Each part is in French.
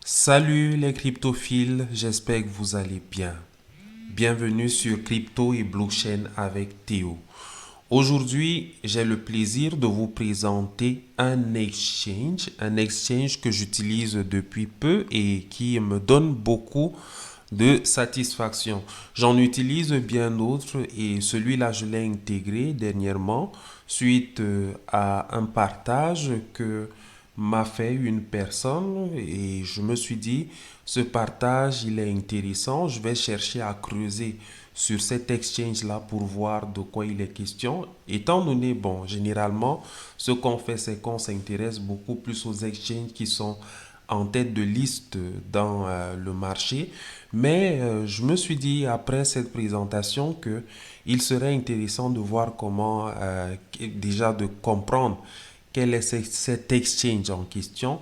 Salut les cryptophiles, j'espère que vous allez bien. Bienvenue sur Crypto et Blockchain avec Théo. Aujourd'hui, j'ai le plaisir de vous présenter un exchange que j'utilise depuis peu et qui me donne beaucoup de satisfaction. J'en utilise bien d'autres et celui-là, je l'ai intégré dernièrement suite à un partage que m'a fait une personne et je me suis dit, ce partage, il est intéressant, je vais chercher à creuser sur cet exchange-là pour voir de quoi il est question. Étant donné, bon, généralement, ce qu'on fait, c'est qu'on s'intéresse beaucoup plus aux exchanges qui sont en tête de liste dans le marché. Mais je me suis dit après cette présentation que il serait intéressant de voir comment, déjà de comprendre quel est cet exchange en question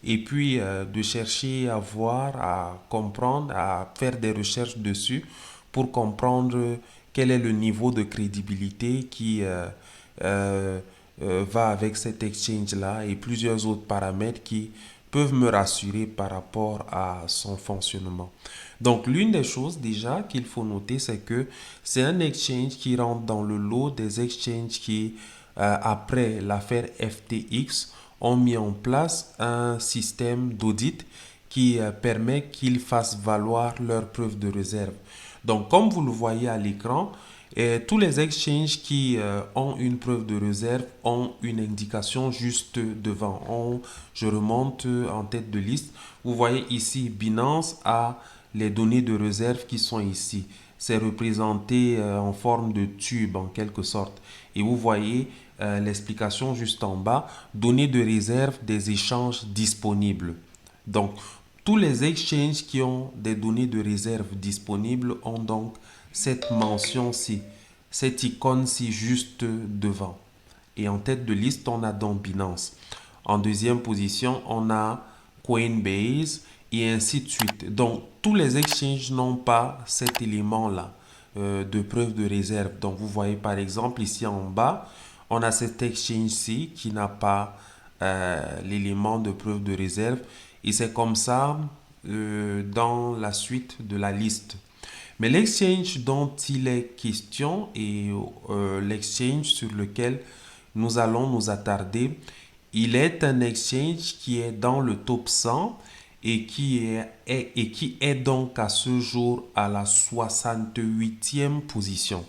et puis de chercher à voir, à comprendre, à faire des recherches dessus pour comprendre quel est le niveau de crédibilité qui euh, va avec cet exchange-là et plusieurs autres paramètres qui peuvent me rassurer par rapport à son fonctionnement. Donc, l'une des choses déjà qu'il faut noter, c'est que c'est un exchange qui rentre dans le lot des exchanges qui, après l'affaire FTX, ont mis en place un système d'audit qui permet qu'ils fassent valoir leurs preuves de réserve. Donc, comme vous le voyez à l'écran, tous les exchanges qui ont une preuve de réserve ont une indication juste devant. Je remonte en tête de liste. Vous voyez ici, Binance a les données de réserve qui sont ici. C'est représenté en forme de tube en quelque sorte. Et vous voyez l'explication juste en bas, données de réserve des échanges disponibles. Donc, tous les exchanges qui ont des données de réserve disponibles ont donc cette mention-ci, cette icône-ci juste devant. Et en tête de liste, on a donc Binance. En deuxième position, on a Coinbase et ainsi de suite. Donc, tous les exchanges n'ont pas cet élément-là de preuve de réserve. Donc, vous voyez par exemple ici en bas, on a cet exchange-ci qui n'a pas l'élément de preuve de réserve. Et c'est comme ça dans la suite de la liste. Mais l'exchange dont il est question et l'exchange sur lequel nous allons nous attarder, il est un exchange qui est dans le top 100 et qui est donc à ce jour à la 68e position.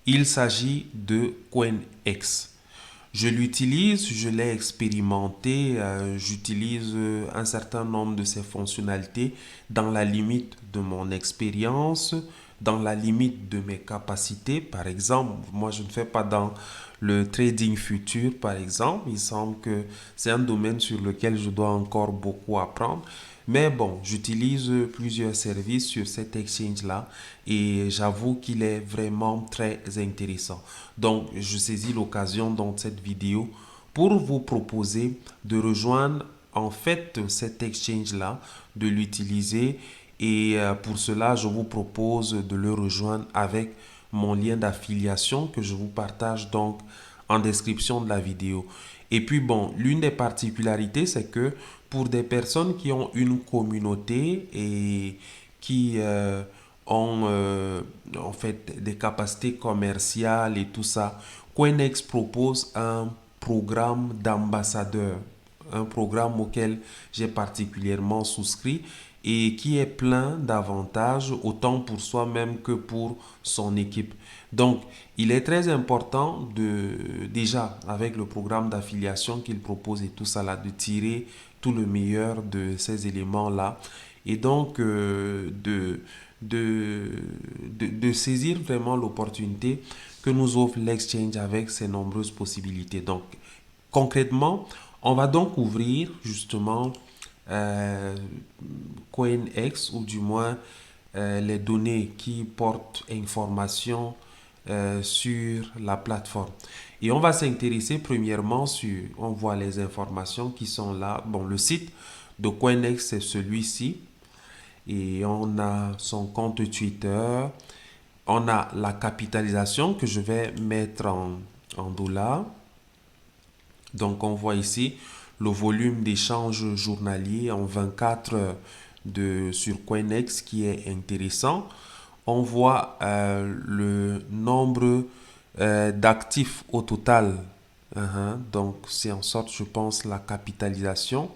Il s'agit de CoinEx. Je l'utilise, je l'ai expérimenté, j'utilise un certain nombre de ses fonctionnalités dans la limite de mon expérience, dans la limite de mes capacités. Par exemple, moi je ne fais pas dans le trading futur, par exemple. Il semble que c'est un domaine sur lequel je dois encore beaucoup apprendre. Mais bon, j'utilise plusieurs services sur cet exchange-là et j'avoue qu'il est vraiment très intéressant. Donc, je saisis l'occasion dans cette vidéo pour vous proposer de rejoindre en fait cet exchange-là, de l'utiliser et pour cela, je vous propose de le rejoindre avec mon lien d'affiliation que je vous partage donc en description de la vidéo. Et puis bon, l'une des particularités, c'est que pour des personnes qui ont une communauté et qui ont en fait des capacités commerciales et tout ça, Coinex propose un programme d'ambassadeur, un programme auquel j'ai particulièrement souscrit et qui est plein d'avantages autant pour soi-même que pour son équipe. Donc, il est très important de déjà avec le programme d'affiliation qu'il propose et tout ça là de tirer tout le meilleur de ces éléments-là et donc de saisir vraiment l'opportunité que nous offre l'exchange avec ses nombreuses possibilités. Donc, concrètement, on va donc ouvrir justement euh, CoinEx ou du moins les données qui portent information sur la plateforme. Et on va s'intéresser premièrement sur, on voit les informations qui sont là. Bon, le site de CoinEx, c'est celui-ci. Et on a son compte Twitter. On a la capitalisation que je vais mettre en dollars. Donc, on voit ici le volume d'échanges journaliers en 24 heures sur Coinex qui est intéressant. On voit le nombre d'actifs au total. Donc, c'est en sorte, je pense, la capitalisation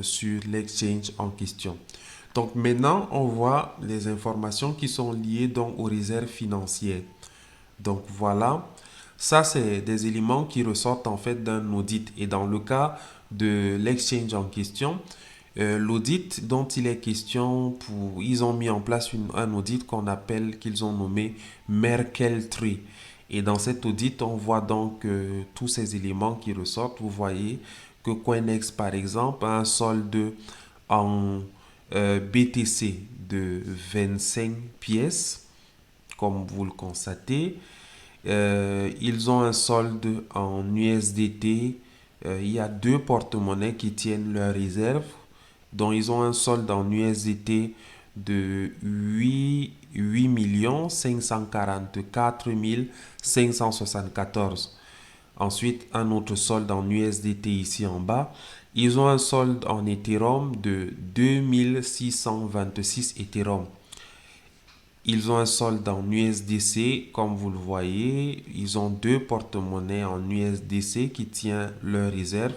sur l'exchange en question. Donc, maintenant, on voit les informations qui sont liées donc aux réserves financières. Donc, voilà. Ça, c'est des éléments qui ressortent en fait d'un audit. Et dans le cas de l'exchange en question, l'audit dont il est question, ils ont mis en place un audit qu'ils ont nommé Merkle Tree. Et dans cet audit, on voit donc tous ces éléments qui ressortent. Vous voyez que Coinex, par exemple, a un solde en BTC de 25 pièces, comme vous le constatez. Ils ont un solde en USDT. Il y a deux porte-monnaies qui tiennent leurs réserves, dont ils ont un solde en USDT de 8 544 574. Ensuite, un autre solde en USDT ici en bas. Ils ont un solde en Ethereum de 2626 Ethereum. Ils ont un solde en USDC, comme vous le voyez. Ils ont deux porte-monnaies en USDC qui tiennent leurs réserves.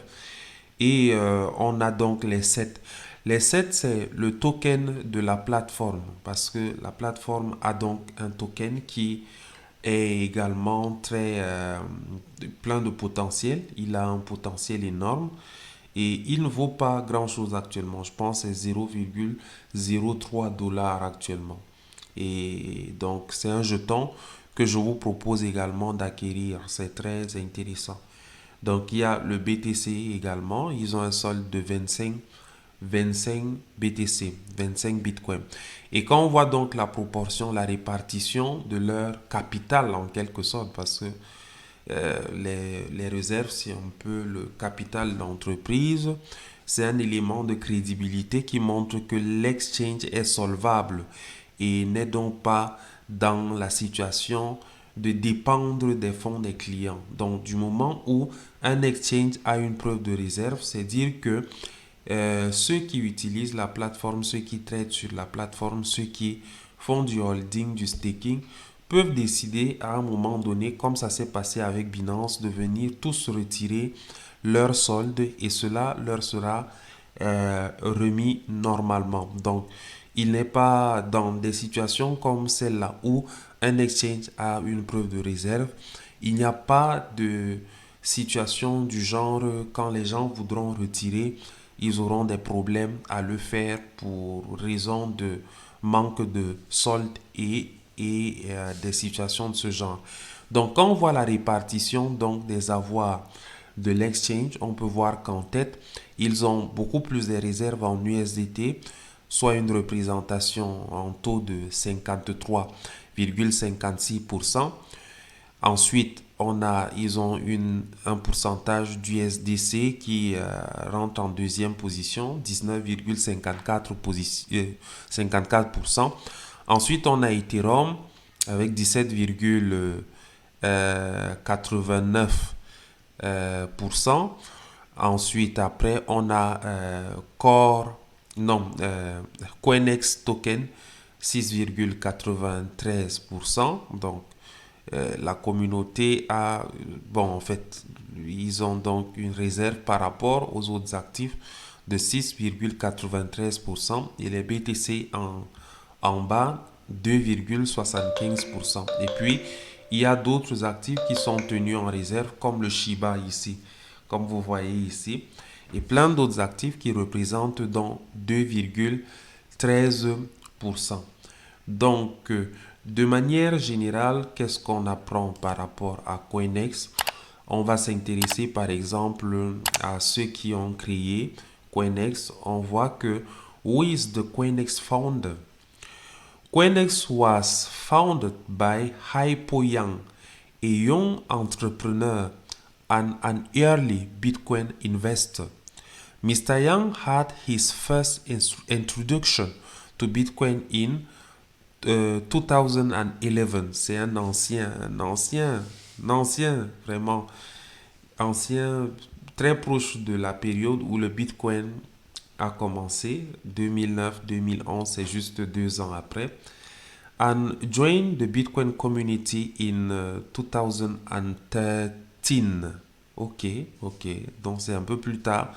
Et on a donc les 7. Les 7, c'est le token de la plateforme. Parce que la plateforme a donc un token qui est également plein de potentiel. Il a un potentiel énorme. Et il ne vaut pas grand-chose actuellement. Je pense que c'est 0,03 dollars actuellement. Et donc, c'est un jeton que je vous propose également d'acquérir. C'est très intéressant. Donc, il y a le BTC également. Ils ont un solde de 25 BTC, 25 Bitcoin. Et quand on voit donc la proportion, la répartition de leur capital en quelque sorte, parce que les réserves, c'est un peu le capital d'entreprise. C'est un élément de crédibilité qui montre que l'exchange est solvable et n'est donc pas dans la situation de dépendre des fonds des clients. Donc, du moment où un exchange a une preuve de réserve, c'est dire que ceux qui utilisent la plateforme, ceux qui traitent sur la plateforme, ceux qui font du holding, du staking, peuvent décider à un moment donné, comme ça s'est passé avec Binance, de venir tous retirer leur solde et cela leur sera remis normalement. Donc, il n'est pas dans des situations comme celle-là où un exchange a une preuve de réserve. Il n'y a pas de situation du genre quand les gens voudront retirer, ils auront des problèmes à le faire pour raison de manque de solde et des situations de ce genre. Donc, quand on voit la répartition donc, des avoirs de l'exchange, on peut voir qu'en tête, ils ont beaucoup plus de réserves en USDT, soit une représentation en taux de 53,56%. Ensuite, ils ont un pourcentage d'USDC qui rentre en deuxième position, 19,54%. Ensuite, on a Ethereum avec 17,89%. Ensuite, après, on a Coinex Token, 6,93%. Donc, la communauté en fait, ils ont donc une réserve par rapport aux autres actifs de 6,93% et les BTC en bas 2,75%. Et puis, il y a d'autres actifs qui sont tenus en réserve comme le Shiba ici, comme vous voyez ici, et plein d'autres actifs qui représentent donc 2,13%. Donc, de manière générale, qu'est-ce qu'on apprend par rapport à Coinex? On va s'intéresser par exemple à ceux qui ont créé Coinex. On voit que who is the Coinex founder? Coinex was founded by Haipo Yang, a young entrepreneur and an early Bitcoin investor. Mr. Yang had his first introduction to Bitcoin in 2011. C'est un ancien, vraiment ancien très proche de la période où le Bitcoin a commencé, 2009-2011, c'est juste 2 ans après. And joined the Bitcoin community in 2013. Ok, ok. Donc c'est un peu plus tard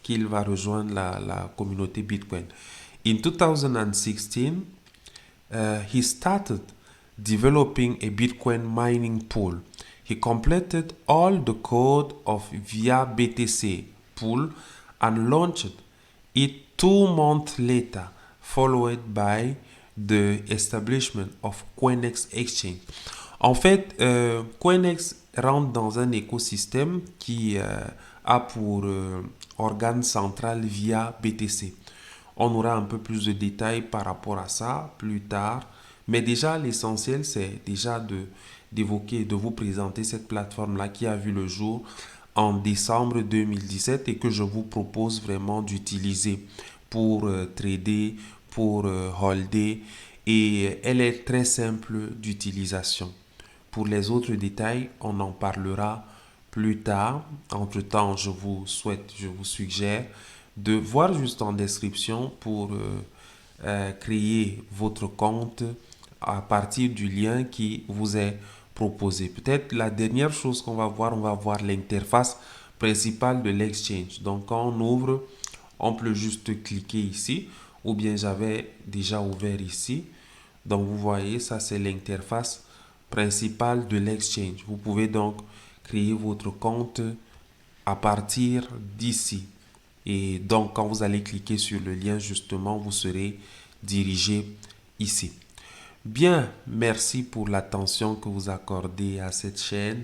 qu'il va rejoindre la communauté Bitcoin. In 2016, he started developing a Bitcoin mining pool. He completed all the code of VIA BTC pool and launched it 2 months later, followed by the establishment of Coinex Exchange. En fait, Coinex rentre dans un écosystème qui a pour organe central via BTC. On aura un peu plus de détails par rapport à ça plus tard. Mais déjà, l'essentiel, c'est déjà d'évoquer, de vous présenter cette plateforme-là qui a vu le jour en décembre 2017 et que je vous propose vraiment d'utiliser pour trader, pour holder. Et elle est très simple d'utilisation. Pour les autres détails, on en parlera plus tard. Entre-temps, je vous suggère de voir juste en description pour créer votre compte à partir du lien qui vous est proposé. Peut-être la dernière chose qu'on va voir, on va voir l'interface principale de l'exchange. Donc quand on ouvre, on peut juste cliquer ici ou bien j'avais déjà ouvert ici. Donc vous voyez, ça c'est l'interface principale de l'exchange. Vous pouvez donc créer votre compte à partir d'ici. Et donc, quand vous allez cliquer sur le lien, justement, vous serez dirigé ici. Bien, merci pour l'attention que vous accordez à cette chaîne.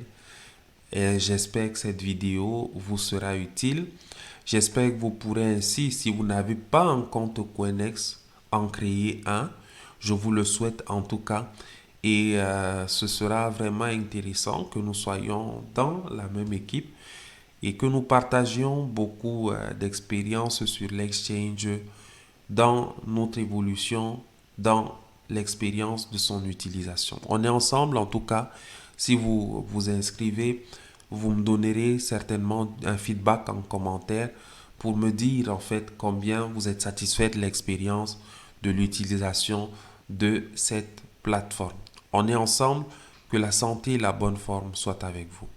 Et j'espère que cette vidéo vous sera utile. J'espère que vous pourrez ainsi, si vous n'avez pas un compte Coinex, en créer un. Je vous le souhaite en tout cas. Et ce sera vraiment intéressant que nous soyons dans la même équipe et que nous partagions beaucoup d'expériences sur l'exchange dans notre évolution, dans l'expérience de son utilisation. On est ensemble en tout cas. Si vous vous inscrivez, vous me donnerez certainement un feedback en commentaire pour me dire en fait combien vous êtes satisfait de l'expérience de l'utilisation de cette plateforme. On est ensemble, que la santé et la bonne forme soient avec vous.